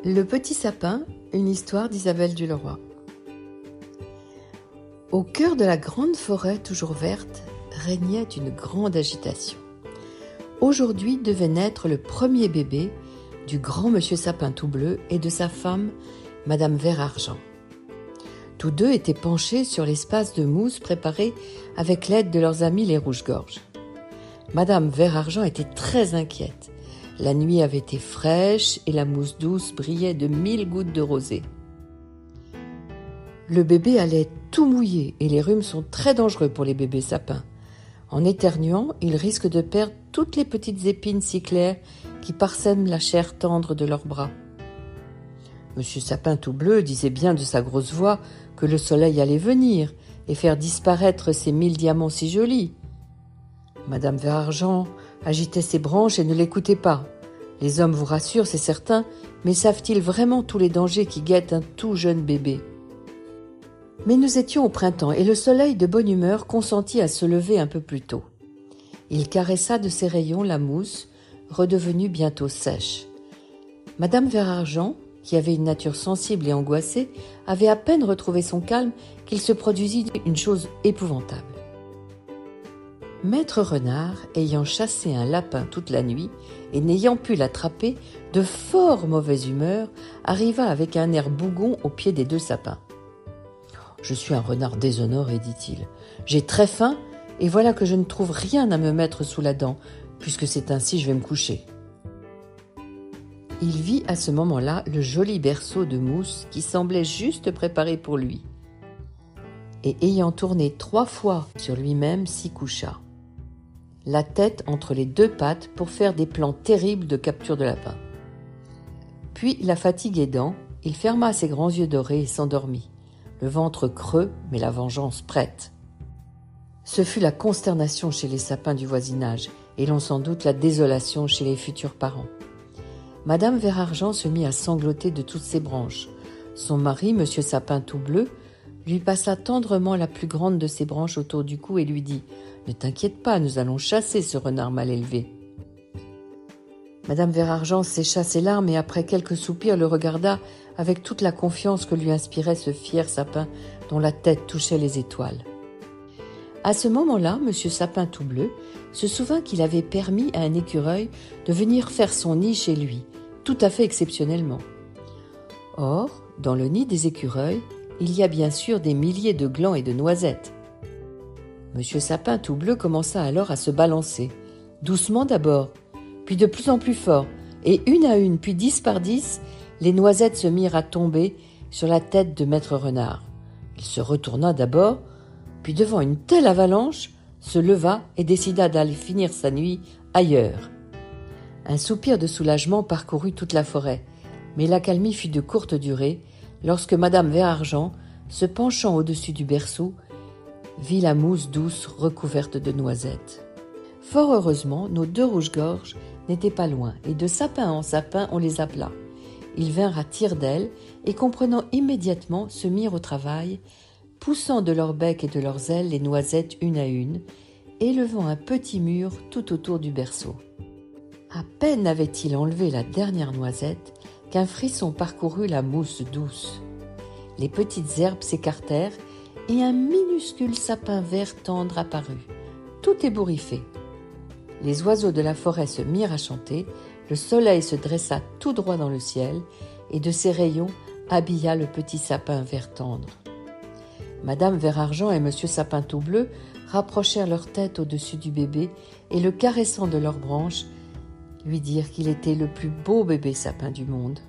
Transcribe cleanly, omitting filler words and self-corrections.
Le petit sapin, une histoire d'Isabelle Duleroy. Au cœur de la grande forêt toujours verte régnait une grande agitation. Aujourd'hui devait naître le premier bébé du grand monsieur Sapin tout bleu et de sa femme, madame Vert Argent. Tous deux étaient penchés sur l'espace de mousse préparé avec l'aide de leurs amis les rouges-gorges. Madame Vert Argent était très inquiète. La nuit avait été fraîche et la mousse douce brillait de 1000 gouttes de rosée. Le bébé allait tout mouiller et les rhumes sont très dangereux pour les bébés sapins. En éternuant, ils risquent de perdre toutes les petites épines si claires qui parsèment la chair tendre de leurs bras. Monsieur Sapin tout bleu disait bien de sa grosse voix que le soleil allait venir et faire disparaître ces 1000 diamants si jolis. Madame Vert Argent agitait ses branches et ne l'écoutait pas. Les hommes vous rassurent, c'est certain, mais savent-ils vraiment tous les dangers qui guettent un tout jeune bébé ? Mais nous étions au printemps et le soleil de bonne humeur consentit à se lever un peu plus tôt. Il caressa de ses rayons la mousse, redevenue bientôt sèche. Madame Vert Argent, qui avait une nature sensible et angoissée, avait à peine retrouvé son calme qu'il se produisit une chose épouvantable. Maître Renard, ayant chassé un lapin toute la nuit et n'ayant pu l'attraper, de fort mauvaise humeur, arriva avec un air bougon au pied des deux sapins. « Je suis un renard déshonoré, dit-il. J'ai très faim et voilà que je ne trouve rien à me mettre sous la dent, puisque c'est ainsi je vais me coucher. » Il vit à ce moment-là le joli berceau de mousse qui semblait juste préparé pour lui. Et ayant tourné 3 fois sur lui-même, s'y coucha, la tête entre les 2 pattes pour faire des plans terribles de capture de lapin. Puis, la fatigue aidant, il ferma ses grands yeux dorés et s'endormit, le ventre creux, mais la vengeance prête. Ce fut la consternation chez les sapins du voisinage, et l'on sans doute la désolation chez les futurs parents. Madame Vert Argent se mit à sangloter de toutes ses branches. Son mari, monsieur Sapin tout bleu, lui passa tendrement la plus grande de ses branches autour du cou et lui dit « Ne t'inquiète pas, nous allons chasser ce renard mal élevé. » Madame Vert Argent sécha ses larmes et après quelques soupirs le regarda avec toute la confiance que lui inspirait ce fier sapin dont la tête touchait les étoiles. À ce moment-là, monsieur Sapin tout bleu se souvint qu'il avait permis à un écureuil de venir faire son nid chez lui, tout à fait exceptionnellement. Or, dans le nid des écureuils, il y a bien sûr des milliers de glands et de noisettes. Monsieur Sapin tout bleu commença alors à se balancer, doucement d'abord, puis de plus en plus fort, et une à une, puis 10 par 10, les noisettes se mirent à tomber sur la tête de Maître Renard. Il se retourna d'abord, puis devant une telle avalanche, se leva et décida d'aller finir sa nuit ailleurs. Un soupir de soulagement parcourut toute la forêt, mais l'accalmie fut de courte durée lorsque madame Vert Argent, se penchant au-dessus du berceau, vit la mousse douce recouverte de noisettes. Fort heureusement, nos 2 rouges-gorges n'étaient pas loin, et de sapin en sapin on les appela. Ils vinrent à tire-d'aile et comprenant immédiatement se mirent au travail, poussant de leurs becs et de leurs ailes les noisettes une à une, élevant un petit mur tout autour du berceau. À peine avait-il enlevé la dernière noisette qu'un frisson parcourut la mousse douce. Les petites herbes s'écartèrent et un minuscule sapin vert tendre apparut, tout ébouriffé. Les oiseaux de la forêt se mirent à chanter, le soleil se dressa tout droit dans le ciel et de ses rayons habilla le petit sapin vert tendre. Madame Vert Argent et monsieur Sapin tout bleu rapprochèrent leur tête au-dessus du bébé et le caressant de leurs branches, lui dirent qu'il était le plus beau bébé sapin du monde.